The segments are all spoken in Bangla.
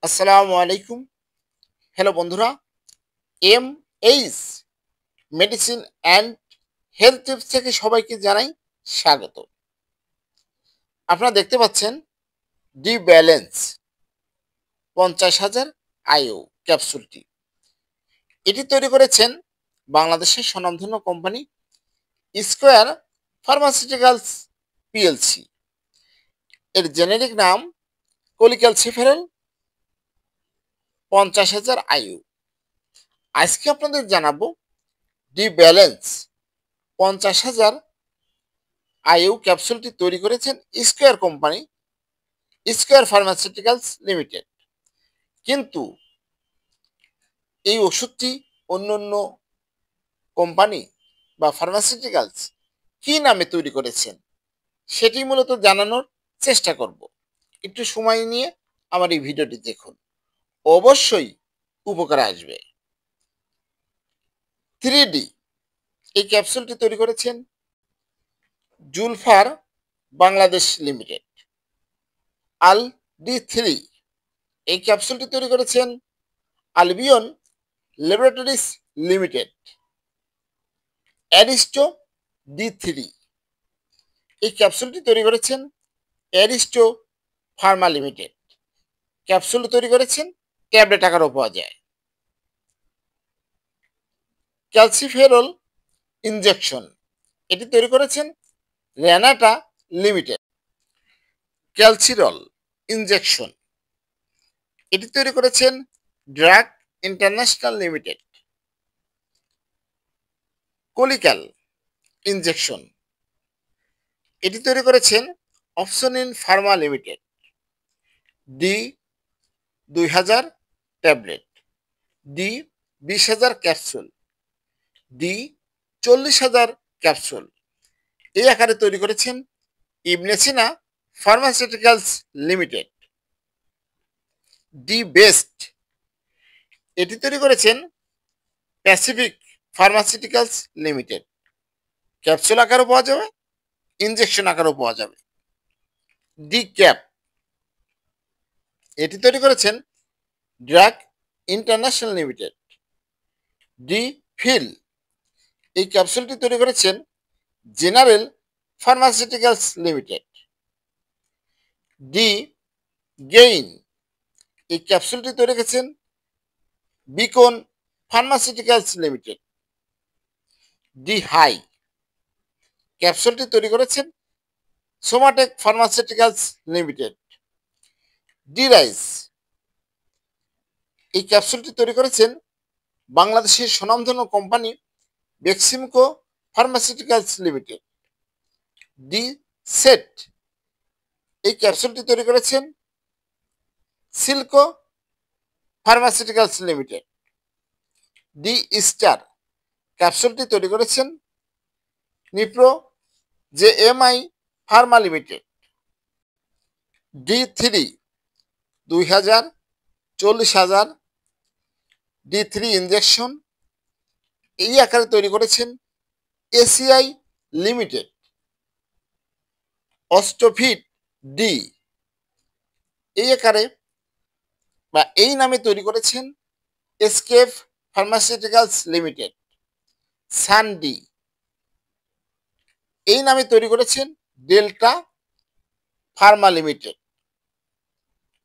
আসসালামু আলাইকুম। হ্যালো বন্ধুরা, H medicine and health tips থেকে সবাইকে জানাই স্বাগত। আপনারা দেখতে পাচ্ছেন ডি ব্যালেন্স ৫০,০০০ আইইউ ক্যাপসুলটি। এটি তৈরি করেছেন বাংলাদেশের স্বনামধন্য কোম্পানি স্কোয়ার ফার্মাসিউটিক্যালস পিএলসি। এর জেনেরিক নাম কোলিক্যালসিফেরল ৫০,০০০ আইইউ। আজকে আপনাদের জানাবো ডি ব্যালেন্স ৫০,০০০ আইইউ ক্যাপসুলটি তৈরি করেছেন square company, square pharmaceuticals limited. কিন্তু এই ওষুধটি অন্য অন্য কোম্পানি বা ফার্মাসিউটিক্যালস কি নামে তৈরি করেছেন সেটি মূলত জানানোর চেষ্টা করব। একটু সময় নিয়ে আমার এই ভিডিওটি দেখুন, অবশ্যই উপকারে আসবে। 3D এই ক্যাপসুলটি তৈরি করেছেন জুলফার বাংলাদেশ লিমিটেড। আল ডি3 এই ক্যাপসুলটি তৈরি করেছেন আলবিয়ন ল্যাবরেটরিজ লিমিটেড। অ্যারিস্টো ডি3 এই ক্যাপসুলটি তৈরি করেছেন অ্যারিস্টো ফার্মা লিমিটেড। ক্যাপসুল তৈরি করেছেন, ট্যাবলেট আকারেও পাওয়া যায়। ক্যালসিফেরল ইনজেকশন এটি তৈরি করেছেন রেনাটা লিমিটেড। ক্যালসিরল ইনজেকশন এটি তৈরি করেছেন ড্রাগ ইন্টারন্যাশনাল লিমিটেড। কোলিক্যাল ইনজেকশন এটি তৈরি করেছেন অপশনিন pharma limited. D ২০০০ tablet, D ২০,০০০ ক্যাপসুল, ডি ৪০,০০০ ক্যাপসুল এই আকারে তৈরি করেছেন Ibn Sina pharmaceuticals limited. D best এটি তৈরি করেছেন প্যাসিফিক ফার্মাসিউটিক্যালস লিমিটেড। ক্যাপসুল আকারেও পাওয়া যাবে, ইনজেকশন আকারেও পাওয়া যাবে। ডি ক্যাপ এটি তৈরি করেছেন Drug International Limited. D fill এই ক্যাপসুলটি তৈরি করেছেন General pharmaceuticals limited. D gain এই ক্যাপসুলটি তৈরি করেছেন Beacon pharmaceuticals limited. D high ক্যাপসুলটি তৈরি করেছেন Somatec pharmaceuticals limited. D rise এই ক্যাপসুলটি তৈরি করেছেন বাংলাদেশের স্বনামধন্য company Beximco pharmaceuticals limited. D set এই ক্যাপসুলটি তৈরি করেছেন Silco pharmaceuticals limited. D star ক্যাপসুলটি তৈরি করেছেন Nipro JMI pharma limited. D three ২০০০, ৪০,০০০ ডি3 ইনজেকশন এই আকারে তৈরি করেছেন এসিআই লিমিটেড। অস্টোফিট ডি এই আকারে বা এই নামে তৈরি করেছেন এসকেফ ফার্মাসিউটিক্যালস লিমিটেড। সানডি এই নামে তৈরি করেছেন ডেল্টা ফার্মা লিমিটেড।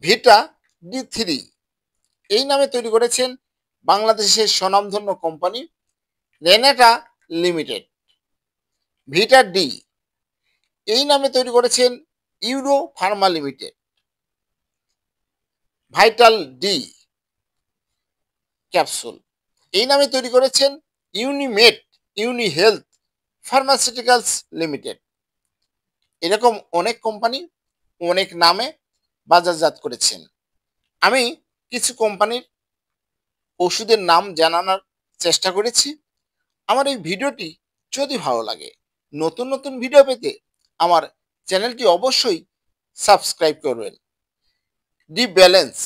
ভিটা ডি3 এই নামে তৈরি করেছেন বাংলাদেশের স্বনামধন্য কোম্পানি রেনাটা লিমিটেড। ভিটা ডি এই নামে তৈরি করেছেন euro Pharma limited. Vital D capsule এই নামে তৈরি করেছেন ইউনিমেড ইউনি হেলথ ফার্মাসিউটিক্যালস লিমিটেড। এরকম অনেক কোম্পানি অনেক নামে বাজারজাত করেছেন। আমি কিছু কোম্পানির ওষুধের নাম জানানোর চেষ্টা করেছি। আমার এই ভিডিওটি যদি ভালো লাগে, নতুন নতুন ভিডিও পেতে আমার চ্যানেলটি অবশ্যই সাবস্ক্রাইব করবেন। ডি ব্যালেন্স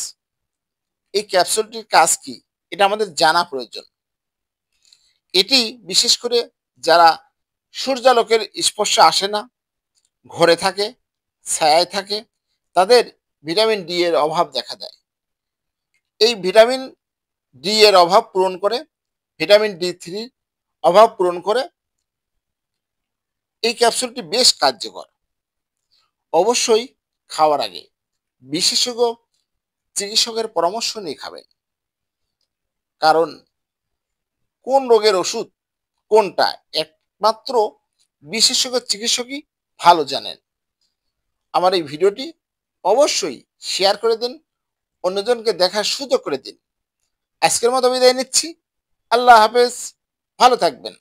এই ক্যাপসুলটির কাজ কি এটা আমাদের জানা প্রয়োজন। এটি বিশেষ করে যারা সূর্যালোকের স্পর্শে আসে না, ঘরে থাকে, ছায়ায় থাকে, তাদের ভিটামিন ডি এর অভাব দেখা দেয়। এই ভিটামিন ডি এর অভাব পূরণ করে, ভিটামিন ডি3 অভাব পূরণ করে। এই ক্যাপসুলটি বেশ কার্যকর। অবশ্যই খাওয়ার আগে বিশেষজ্ঞ চিকিৎসকের পরামর্শ নিয়ে খাবেন, কারণ কোন রোগের ওষুধ কোনটা একমাত্র বিশেষজ্ঞ চিকিৎসকই ভালো জানেন। আমার এই ভিডিওটি অবশ্যই শেয়ার করে দিন, অন্যজনকে দেখার সুযোগ করে দিন। আজকের মতো বিদায় নিচ্ছি। আল্লাহ হাফেজ, ভালো থাকবেন।